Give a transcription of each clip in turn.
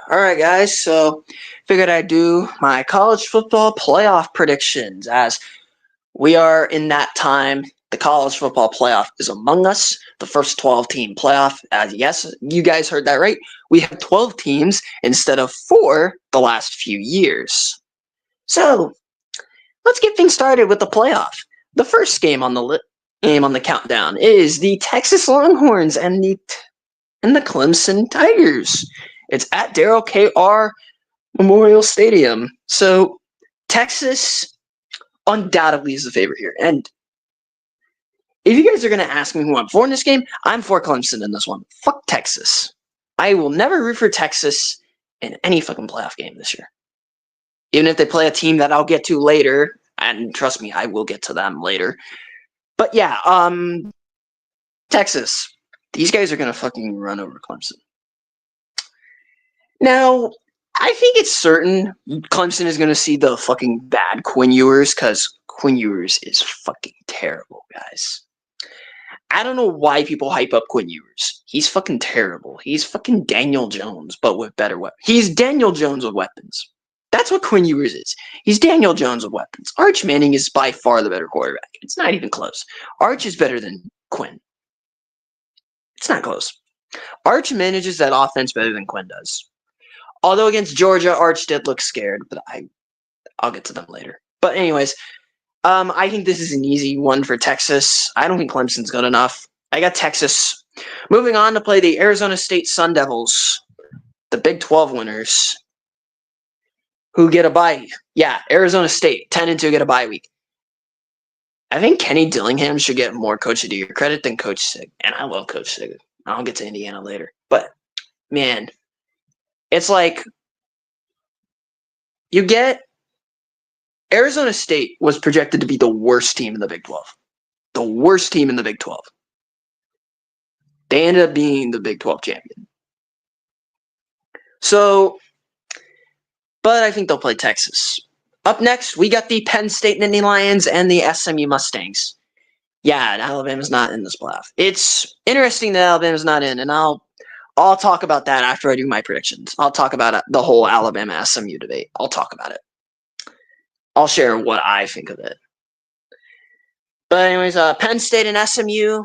All right, guys. So, figured I'd do my college football playoff predictions as we are in that time. The college football playoff is among us. The first 12-team playoff. As yes, you guys heard that right. We have 12 teams instead of 4 the last few years. So, let's get things started with the playoff. The first game on the countdown is the Texas Longhorns and the Clemson Tigers. It's at Darrell K.R. Memorial Stadium. So Texas undoubtedly is the favorite here. And if you guys are going to ask me who I'm for in this game, I'm for Clemson in this one. Fuck Texas. I will never root for Texas in any fucking playoff game this year. Even if they play a team that I'll get to later, and trust me, I will get to them later. But yeah, Texas. These guys are going to fucking run over Clemson. Now, I think it's certain Clemson is going to see the fucking bad Quinn Ewers because Quinn Ewers is fucking terrible, guys. I don't know why people hype up Quinn Ewers. He's fucking terrible. He's fucking Daniel Jones, but with better weapons. He's Daniel Jones with weapons. That's what Quinn Ewers is. He's Daniel Jones with weapons. Arch Manning is by far the better quarterback. It's not even close. Arch is better than Quinn. It's not close. Arch manages that offense better than Quinn does. Although against Georgia, Arch did look scared, but I'll get to them later. But anyways, I think this is an easy one for Texas. I don't think Clemson's good enough. I got Texas. Moving on to play the Arizona State Sun Devils, the Big 12 winners, who get a bye. Yeah, Arizona State, 10-2 get a bye week. I think Kenny Dillingham should get more Coach of the Year credit than Coach Sig. And I love Coach Sig. I'll get to Indiana later. But, man, it's like you get Arizona State was projected to be the worst team in the Big 12. The worst team in the Big 12. They ended up being the Big 12 champion. So, but I think they'll play Texas. Up next, we got the Penn State Nittany Lions and the SMU Mustangs. Yeah, Alabama's not in this playoff. It's interesting that Alabama's not in, and I'll talk about that after I do my predictions. I'll talk about the whole Alabama SMU debate. I'll talk about it. I'll share what I think of it. But anyways, Penn State and SMU.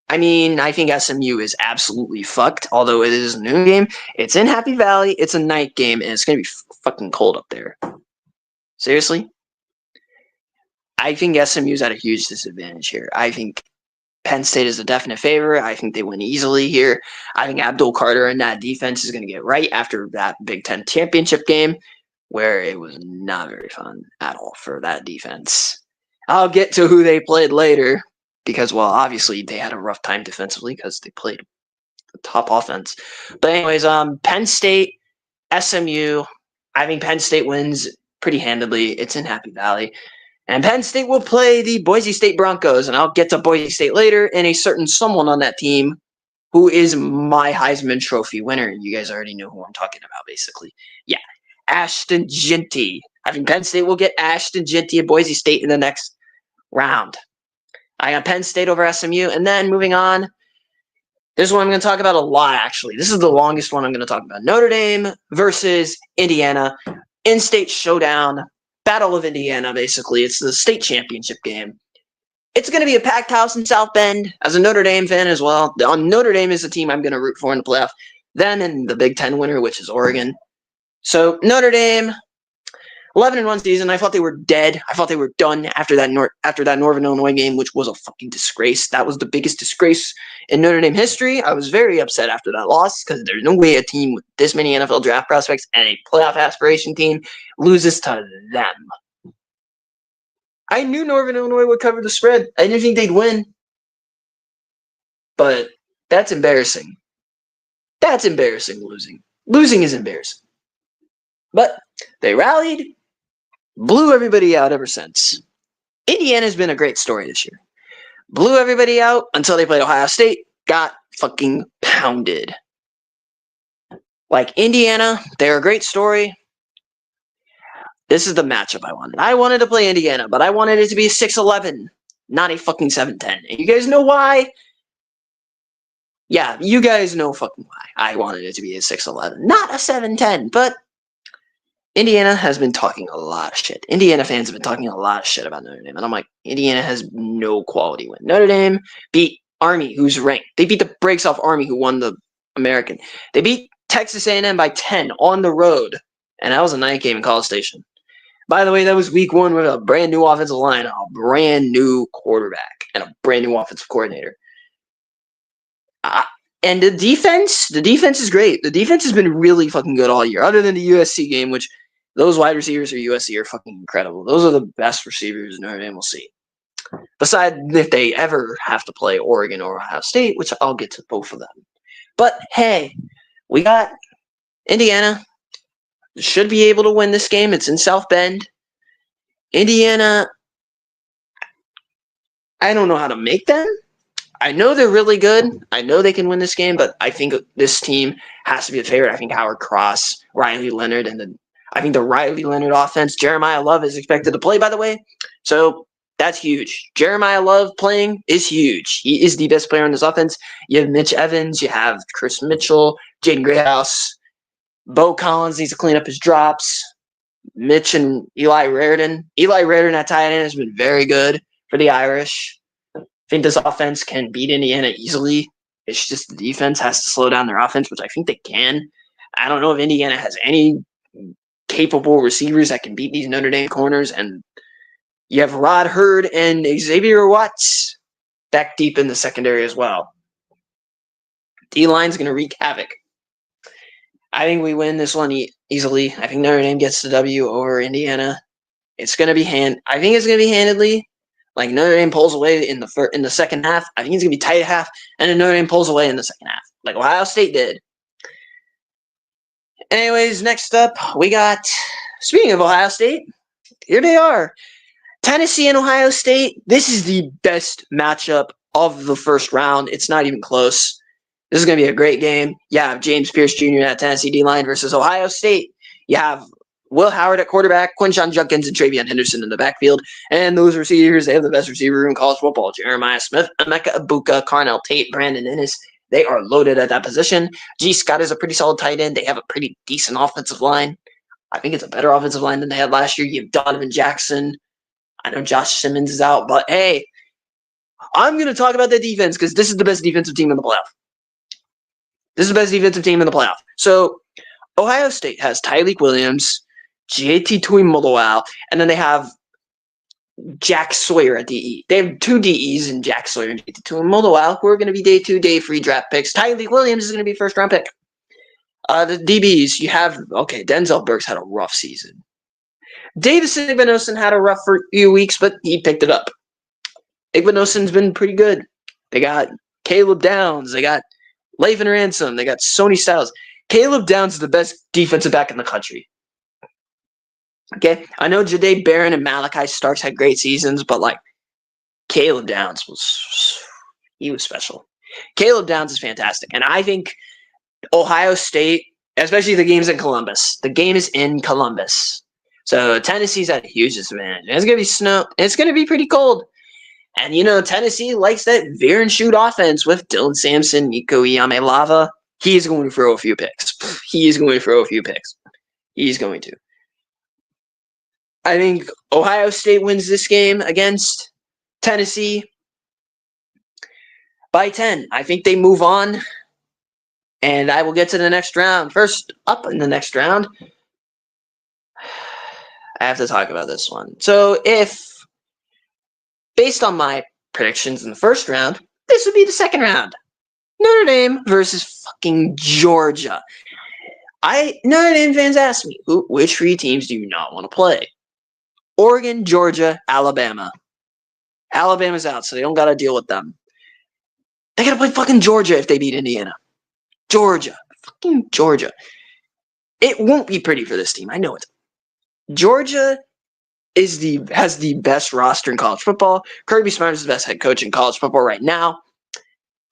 I mean, I think SMU is absolutely fucked, although it is a noon game. It's in Happy Valley. It's a night game, and it's going to be fucking cold up there. Seriously? I think SMU's at a huge disadvantage here. I think Penn State is a definite favorite. I think they win easily here. I think Abdul Carter and that defense is going to get right after that Big Ten championship game, where it was not very fun at all for that defense. I'll get to who they played later because, well, obviously they had a rough time defensively because they played the top offense. But anyways, Penn State, SMU, I think Penn State wins pretty handedly. It's in Happy Valley. And Penn State will play the Boise State Broncos, and I'll get to Boise State later, and a certain someone on that team who is my Heisman Trophy winner. You guys already know who I'm talking about, basically. Yeah, Ashton Jeanty. I think Penn State will get Ashton Jeanty at Boise State in the next round. I got Penn State over SMU, and then moving on, this is one I'm going to talk about a lot, actually. This is the longest one I'm going to talk about. Notre Dame versus Indiana. In-state showdown. Battle of Indiana, basically. It's the state championship game. It's going to be a packed house in South Bend. As a Notre Dame fan as well, Notre Dame is the team I'm going to root for in the playoff. Then in the Big Ten winner, which is Oregon. So Notre Dame, 11-1 season. I thought they were dead. I thought they were done after that Northern Illinois game, which was a fucking disgrace. That was the biggest disgrace in Notre Dame history. I was very upset after that loss because there's no way a team with this many NFL draft prospects and a playoff aspiration team loses to them. I knew Northern Illinois would cover the spread. I didn't think they'd win. But that's embarrassing. That's embarrassing, losing. Losing is embarrassing. But they rallied, blew everybody out ever since. Indiana's been a great story this year. Blew everybody out until they played Ohio State, got fucking pounded. Like Indiana, they're a great story. This is the matchup I wanted. I wanted to play Indiana, but I wanted it to be a 6-11, not a fucking 7-10. And you guys know why? Yeah, you guys know fucking why I wanted it to be a 6-11, not a 7-10. But Indiana has been talking a lot of shit. Indiana fans have been talking a lot of shit about Notre Dame. And I'm like, Indiana has no quality win. Notre Dame beat Army, who's ranked. They beat the brakes off Army, who won the American. They beat Texas A&M by 10 on the road. And that was a night game in College Station. By the way, that was week 1 with a brand new offensive line, a brand new quarterback, and a brand new offensive coordinator. And the defense is great. The defense has been really fucking good all year, other than the USC game, which those wide receivers for USC are fucking incredible. Those are the best receivers Notre Dame will see. Besides, if they ever have to play Oregon or Ohio State, which I'll get to both of them. But hey, we got Indiana. Should be able to win this game. It's in South Bend. Indiana, I don't know how to make them. I know they're really good. I know they can win this game, but I think this team has to be a favorite. I think Howard Cross, Riley Leonard, and I think the Riley Leonard offense, Jeremiah Love is expected to play, by the way. So that's huge. Jeremiah Love playing is huge. He is the best player on this offense. You have Mitch Evans. You have Chris Mitchell, Jaden Greathouse. Bo Collins needs to clean up his drops. Mitch and Eli Raridon. Eli Raridon at tight end has been very good for the Irish. I think this offense can beat Indiana easily. It's just the defense has to slow down their offense, which I think they can. I don't know if Indiana has any capable receivers that can beat these Notre Dame corners. And you have Rod Hurd and Xavier Watts back deep in the secondary as well. D-line's going to wreak havoc. I think we win this one easily. I think Notre Dame gets the W over Indiana. It's going to be I think it's going to be handedly. Like Notre Dame pulls away in the second half. I think it's going to be tight at half, and then Notre Dame pulls away in the second half, like Ohio State did. Anyways, next up, we got, speaking of Ohio State, here they are. Tennessee and Ohio State. This is the best matchup of the first round. It's not even close. This is going to be a great game. You have James Pierce Jr. at Tennessee D-line versus Ohio State. You have Will Howard at quarterback, Quinshon Judkins and Travion Henderson in the backfield. And those receivers, they have the best receiver in college football. Jeremiah Smith, Emeka Egbuka, Carnell Tate, Brandon Inniss. They are loaded at that position. G. Scott is a pretty solid tight end. They have a pretty decent offensive line. I think it's a better offensive line than they had last year. You have Donovan Jackson. I know Josh Simmons is out, but hey, I'm going to talk about the defense because this is the best defensive team in the playoff. This is the best defensive team in the playoff. So Ohio State has Tyleik Williams, JT Tuimoloau, and then they have Jack Sawyer at DE. They have 2 DEs in Jack Sawyer and JT Tuimoloau who are going to be day 2, day 3 draft picks. Tyleik Williams is going to be first round pick. The DBs, you have, Denzel Burks had a rough season. Davison Igbinosun had a rough few weeks, but he picked it up. Igbinosun's been pretty good. They got Caleb Downs. They got Lathan Ransom. They got Sony Styles. Caleb Downs is the best defensive back in the country. Okay, I know Jahdae Barron and Malachi Starks had great seasons, but Caleb Downs was special. Caleb Downs is fantastic, and I think Ohio State, especially the game's in Columbus. The game is in Columbus, so Tennessee's at a huge disadvantage. It's gonna be snow. It's gonna be pretty cold, and Tennessee likes that veer and shoot offense with Dylan Sampson, Nico Iamaleava. He's going to throw a few picks. He's going to. I think Ohio State wins this game against Tennessee by 10. I think they move on, and I will get to the next round. First up in the next round, I have to talk about this one. So based on my predictions in the first round, this would be the second round. Notre Dame versus fucking Georgia. Notre Dame fans ask me, which 3 teams do you not want to play? Oregon, Georgia, Alabama. Alabama's out, so they don't got to deal with them. They got to play fucking Georgia if they beat Indiana. Fucking Georgia. It won't be pretty for this team. I know it. Georgia has the best roster in college football. Kirby Smart is the best head coach in college football right now.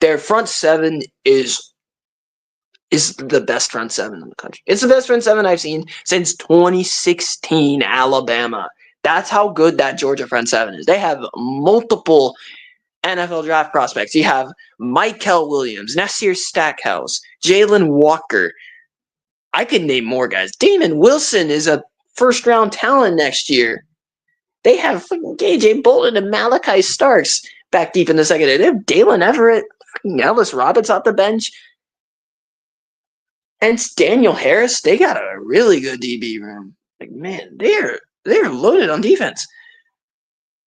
Their front 7 is the best front 7 in the country. It's the best front 7 I've seen since 2016 Alabama. That's how good that Georgia front 7 is. They have multiple NFL draft prospects. You have Michael Williams, Nasir Stackhouse, Jalen Walker. I could name more guys. Damon Wilson is a first-round talent next year. They have fucking KJ Bolton and Malachi Starks back deep in the secondary. They have Dalen Everett, fucking Ellis Roberts off the bench. And it's Daniel Harris. They got a really good DB room. Like, man, they're loaded on defense.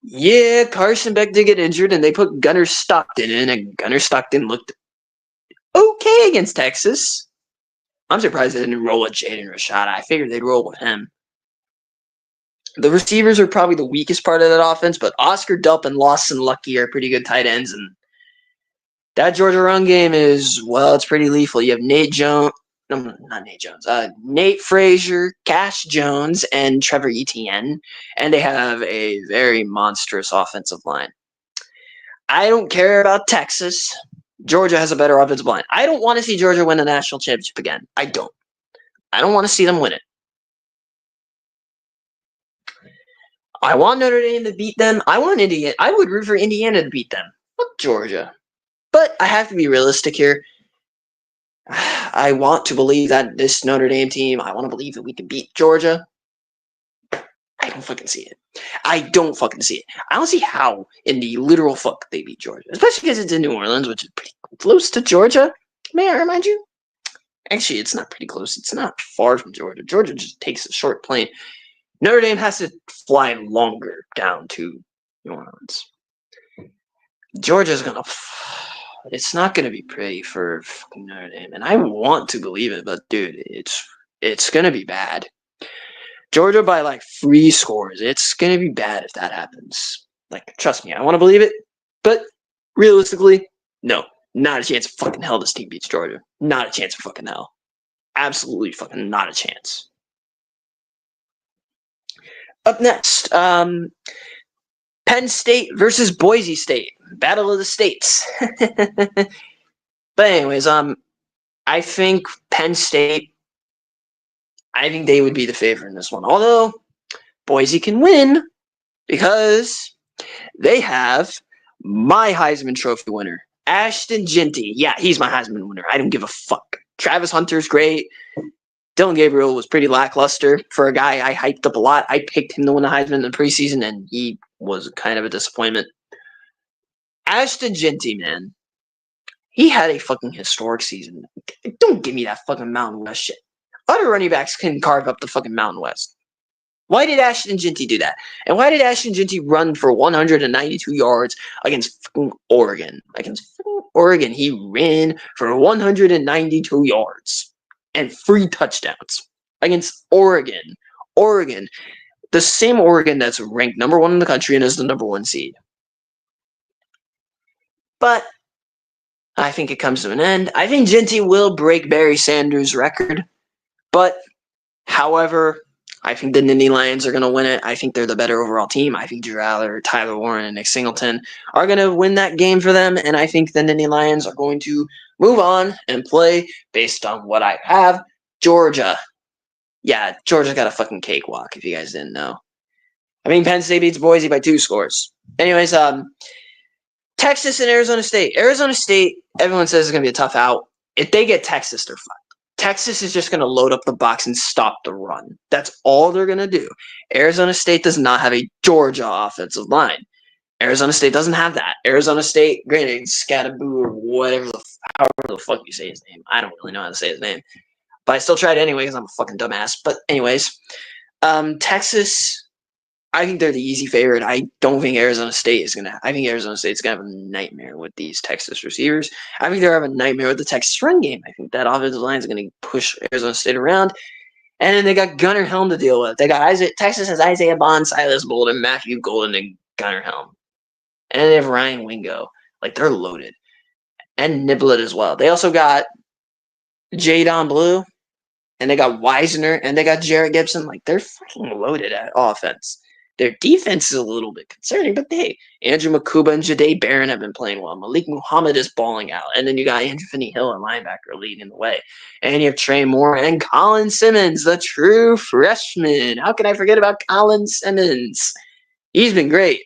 Yeah, Carson Beck did get injured, and they put Gunnar Stockton in, and Gunnar Stockton looked okay against Texas. I'm surprised they didn't roll with Jaden Rashada. I figured they'd roll with him. The receivers are probably the weakest part of that offense, but Oscar Delp and Lawson Lucky are pretty good tight ends, and that Georgia run game is, well, it's pretty lethal. You have Nate Jones. No, not Nate Jones. Nate Frazier, Cash Jones, and Trevor Etienne, and they have a very monstrous offensive line. I don't care about Texas. Georgia has a better offensive line. I don't want to see Georgia win a national championship again. I don't. I don't want to see them win it. I want Notre Dame to beat them. I want Indiana. I would root for Indiana to beat them. Fuck Georgia. But I have to be realistic here. I want to believe that this Notre Dame team, I want to believe that we can beat Georgia. I don't fucking see it. I don't fucking see it. I don't see how in the literal fuck they beat Georgia. Especially because it's in New Orleans, which is pretty close to Georgia. May I remind you? Actually, it's not pretty close. It's not far from Georgia. Georgia just takes a short plane. Notre Dame has to fly longer down to New Orleans. Georgia's going to... It's not going to be pretty for fucking Notre Dame. And I want to believe it, but dude, it's going to be bad. Georgia by like 3 scores. It's going to be bad if that happens. Like, trust me, I want to believe it. But realistically, no. Not a chance of fucking hell this team beats Georgia. Not a chance of fucking hell. Absolutely fucking not a chance. Up next, Penn State versus Boise State. Battle of the States. But anyways, I think Penn State, I think they would be the favorite in this one. Although, Boise can win because they have my Heisman Trophy winner, Ashton Jeanty. Yeah, he's my Heisman winner. I don't give a fuck. Travis Hunter's great. Dillon Gabriel was pretty lackluster for a guy I hyped up a lot. I picked him to win the Heisman in the preseason, and he was kind of a disappointment. Ashton Jeanty, man. He had a fucking historic season. Don't give me that fucking Mountain West shit. Other running backs can carve up the fucking Mountain West. Why did Ashton Jeanty do that? And why did Ashton Jeanty run for 192 yards against fucking Oregon? Against fucking Oregon, he ran for 192 yards and 3 touchdowns against Oregon. Oregon, the same Oregon that's ranked number 1 in the country and is the number 1 seed. But I think it comes to an end. I think Jeanty will break Barry Sanders' record. But, however, I think the Nittany Lions are going to win it. I think they're the better overall team. I think Drew Aller, Tyler Warren, and Nick Singleton are going to win that game for them. And I think the Nittany Lions are going to move on and play based on what I have. Georgia. Yeah, Georgia got a fucking cakewalk, if you guys didn't know. I mean, Penn State beats Boise by 2 scores. Anyways, Texas and Arizona State. Arizona State, everyone says is going to be a tough out. If they get Texas, they're fine. Texas is just going to load up the box and stop the run. That's all they're going to do. Arizona State does not have a Georgia offensive line. Arizona State doesn't have that. Arizona State, granted, Scadaboo or whatever, however the fuck you say his name. I don't really know how to say his name. But I still tried anyway because I'm a fucking dumbass. But anyways, Texas, I think they're the easy favorite. I don't think Arizona State is going to – I think Arizona State's going to have a nightmare with these Texas receivers. I think they're having a nightmare with the Texas run game. I think that offensive line is going to push Arizona State around. And then they got Gunnar Helm to deal with. They got Texas has Isaiah Bond, Silas Bolden, Matthew Golden, and Gunnar Helm. And then they have Ryan Wingo. Like, they're loaded. And Niblett as well. They also got Jadon Blue. And they got Wisner. And they got Jarrett Gibson. Like, they're fucking loaded at offense. Their defense is a little bit concerning, but Andrew Makuba and Jahdae Barron have been playing well. Malik Muhammad is balling out. And then you got Andrew Finney-Hill, a linebacker, leading the way. And you have Trey Moore and Colin Simmons, the true freshman. How can I forget about Colin Simmons? He's been great.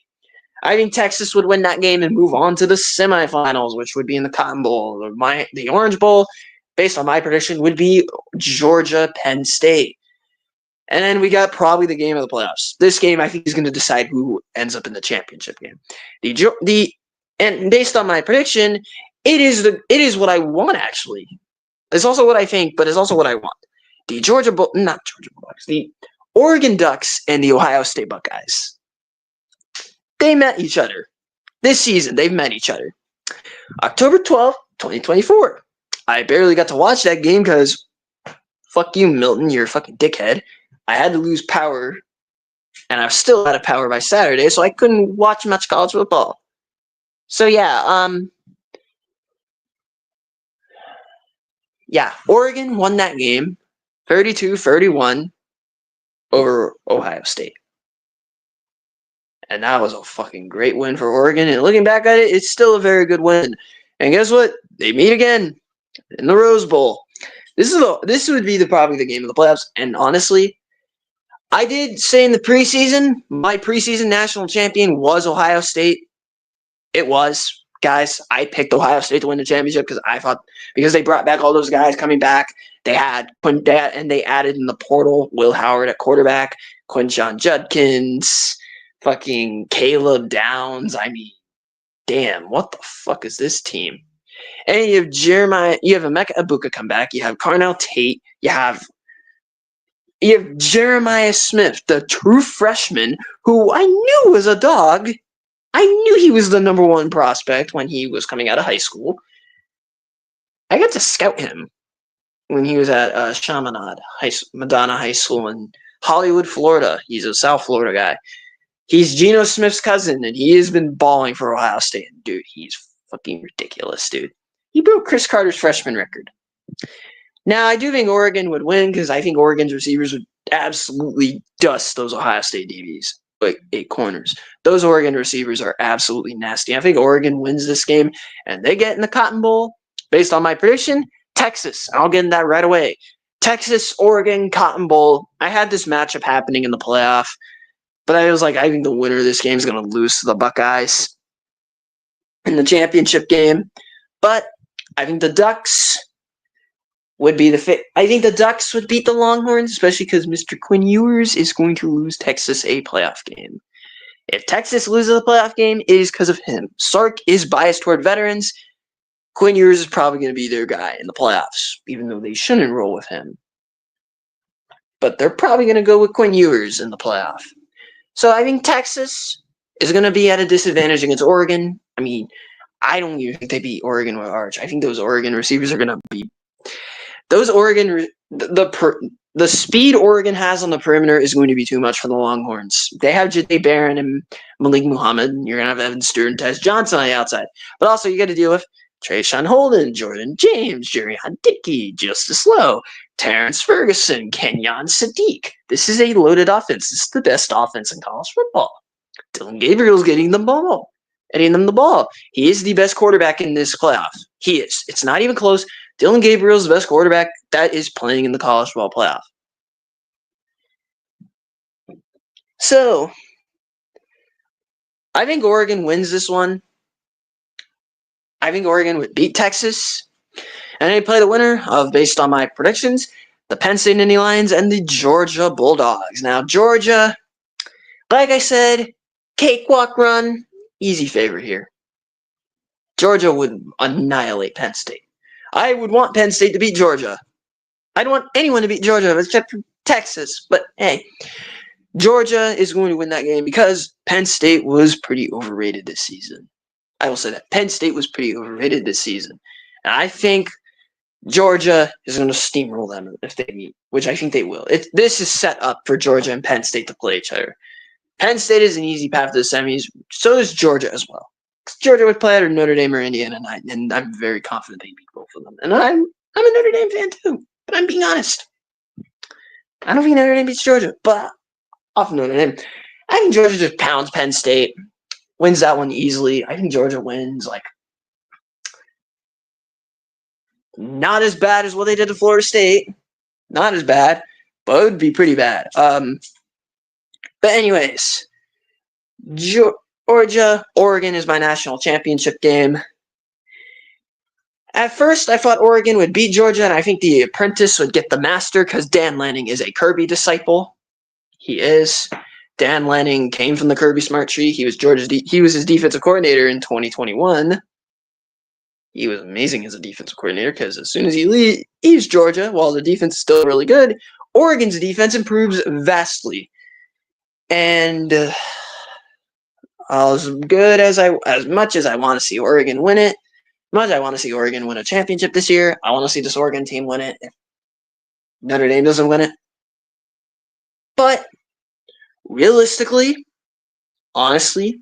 I think Texas would win that game and move on to the semifinals, which would be in the Cotton Bowl. The Orange Bowl, based on my prediction, would be Georgia Penn State. And then we got probably the game of the playoffs. This game, I think, is going to decide who ends up in the championship game. And based on my prediction, it is what I want, actually. It's also what I think, but it's also what I want. The the Oregon Ducks and the Ohio State Buckeyes. They met each other. This season, they've met each other. October 12th, 2024. I barely got to watch that game because fuck you, Milton, you're a fucking dickhead. I had to lose power, and I was still out of power by Saturday, so I couldn't watch much college football. So Oregon won that game 32-31 over Ohio State. And that was a fucking great win for Oregon. And looking back at it, it's still a very good win. And guess what? They meet again in the Rose Bowl. This would be probably the game of the playoffs. And honestly, I did say in the preseason, my preseason national champion was Ohio State. It was. Guys, I picked Ohio State to win the championship because they brought back all those guys coming back. They added in the portal Will Howard at quarterback, Quinshon Judkins, fucking Caleb Downs. I mean, damn, what the fuck is this team? And you have Emeka Egbuka come back. You have Carnell Tate. You have Jeremiah Smith, the true freshman, who I knew was a dog. I knew he was the number one prospect when he was coming out of high school. I got to scout him when he was at Madonna High School in Hollywood, Florida. He's a South Florida guy. He's Geno Smith's cousin, and he has been balling for Ohio State. Dude, he's fucking ridiculous, dude. He broke Chris Carter's freshman record. Now, I do think Oregon would win because I think Oregon's receivers would absolutely dust those Ohio State DBs, like 8 corners. Those Oregon receivers are absolutely nasty. I think Oregon wins this game, and they get in the Cotton Bowl. Based on my prediction, Texas. I'll get in that right away. Texas, Oregon, Cotton Bowl. I had this matchup happening in the playoff, but I was like, I think the winner of this game is going to lose to the Buckeyes in the championship game. But I think the Ducks would be I think the Ducks would beat the Longhorns, especially because Mr. Quinn Ewers is going to lose Texas a playoff game. If Texas loses a playoff game, it is because of him. Sark is biased toward veterans. Quinn Ewers is probably going to be their guy in the playoffs, even though they shouldn't roll with him. But they're probably going to go with Quinn Ewers in the playoff. So I think Texas is going to be at a disadvantage against Oregon. I mean, I don't even think they beat Oregon with Arch. I think those Oregon receivers are going to be those Oregon the speed Oregon has on the perimeter is going to be too much for the Longhorns. They have Jahdae Barron and Malik Muhammad. You're going to have Evan Stewart and Tez Johnson on the outside. But also you got to deal with Trayshawn Holden, Jordan James, Jerion Dickey, Justice Lowe, Terrence Ferguson, Kenyon Sadiq. This is a loaded offense. This is the best offense in college football. Dylan Gabriel's getting them the ball. He is the best quarterback in this playoff. He is. It's not even close. Dylan Gabriel's the best quarterback that is playing in the college football playoff. So, I think Oregon wins this one. I think Oregon would beat Texas. And they play the winner of, based on my predictions, the Penn State Nittany Lions and the Georgia Bulldogs. Now, Georgia, like I said, cakewalk run, easy favorite here. Georgia would annihilate Penn State. I would want Penn State to beat Georgia. I don't want anyone to beat Georgia except for Texas. But hey, Georgia is going to win that game because Penn State was pretty overrated this season. I will say that. Penn State was pretty overrated this season. And I think Georgia is going to steamroll them if they meet, which I think they will. This is set up for Georgia and Penn State to play each other. Penn State is an easy path to the semis. So is Georgia as well. Georgia would play either Notre Dame or Indiana, and I'm very confident they beat both of them. And I'm a Notre Dame fan too, but I'm being honest. I don't think Notre Dame beats Georgia, but off Notre Dame, I think Georgia just pounds Penn State, wins that one easily. I think Georgia wins not as bad as what they did to Florida State. Not as bad, but it would be pretty bad. But anyways, Georgia, Oregon is my national championship game. At first, I thought Oregon would beat Georgia, and I think the Apprentice would get the master because Dan Lanning is a Kirby disciple. He is. Dan Lanning came from the Kirby Smart Tree. He was his defensive coordinator in 2021. He was amazing as a defensive coordinator because as soon as he leaves Georgia, while the defense is still really good, Oregon's defense improves vastly. And as much as I want to see Oregon win it, much I want to see Oregon win a championship this year, I want to see this Oregon team win it if Notre Dame doesn't win it. But realistically, honestly,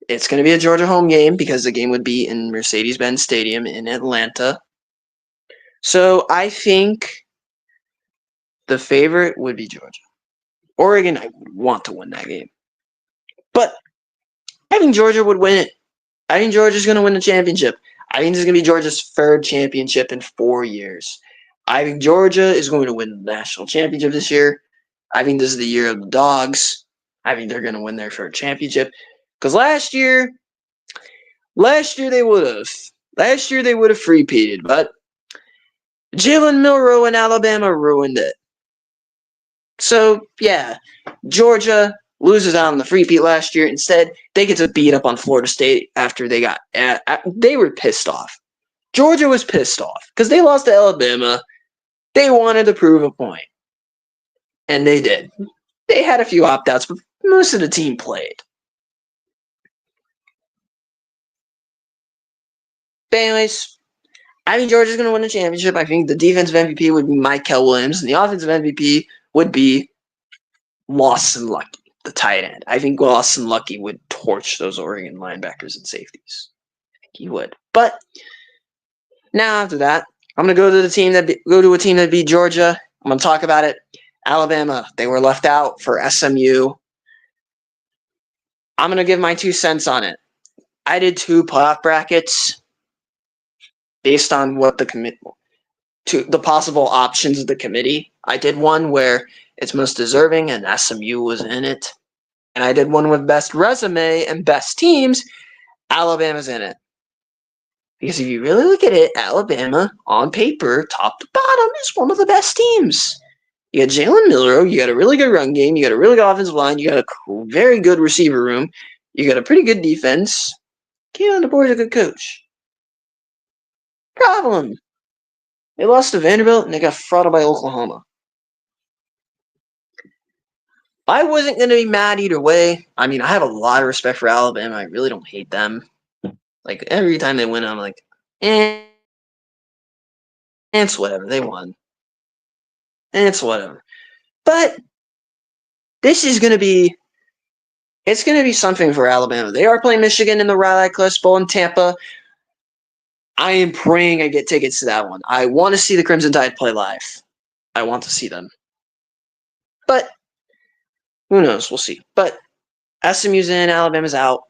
it's going to be a Georgia home game because the game would be in Mercedes-Benz Stadium in Atlanta. So I think the favorite would be Georgia. Oregon, I would want to win that game. But I think Georgia would win it. I think Georgia's going to win the championship. I think this is going to be Georgia's third championship in 4 years. I think Georgia is going to win the national championship this year. I think this is the year of the Dogs. I think they're going to win their third championship. Because last year they would have. Last year they would have three-peated, but Jalen Milroe in Alabama ruined it. So, yeah, Georgia loses out on the three-peat last year. Instead, they get to beat up on Florida State after they were pissed off. Georgia was pissed off because they lost to Alabama. They wanted to prove a point. And they did. They had a few opt-outs, but most of the team played. But anyways, I think Georgia's going to win the championship. I think the defensive MVP would be Mykel Williams, and the offensive MVP would be Lawson Lucky, the tight end. I think Lawson Lucky would torch those Oregon linebackers and safeties. I think he would. But now after that, I'm going to go to a team that beat Georgia. I'm going to talk about it. Alabama, they were left out for SMU. I'm going to give my 2 cents on it. I did 2 playoff brackets based on what the possible options of the committee. I did one where it's most deserving and SMU was in it. And I did one with best resume and best teams. Alabama's in it. Because if you really look at it, Alabama, on paper, top to bottom, is one of the best teams. You got Jalen Milroe, you got a really good run game, you got a really good offensive line, you got a very good receiver room, you got a pretty good defense. Keenan DeBoer's a good coach. Problem. They lost to Vanderbilt and they got frauded by Oklahoma. I wasn't going to be mad either way. I mean, I have a lot of respect for Alabama. I really don't hate them. Like, every time they win, I'm like, it's whatever. They won. It's whatever. But this is going to be something for Alabama. They are playing Michigan in the Raleigh Class Bowl in Tampa. I am praying I get tickets to that one. I want to see the Crimson Tide play live. I want to see them. But who knows? We'll see. But SMU's in, Alabama's out.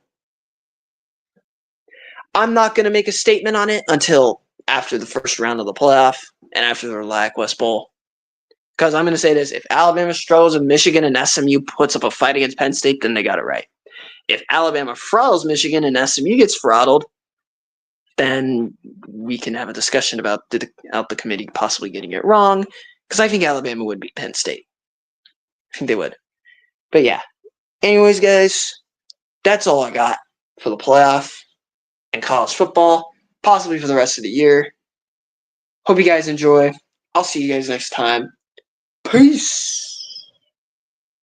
I'm not going to make a statement on it until after the first round of the playoff and after the Raleigh West Bowl. Because I'm going to say this. If Alabama struggles with Michigan and SMU puts up a fight against Penn State, then they got it right. If Alabama throttles Michigan and SMU gets throttled, then we can have a discussion about the committee possibly getting it wrong. Because I think Alabama would beat Penn State. I think they would. But yeah. Anyways, guys, that's all I got for the playoff and college football, possibly for the rest of the year. Hope you guys enjoy. I'll see you guys next time. Peace.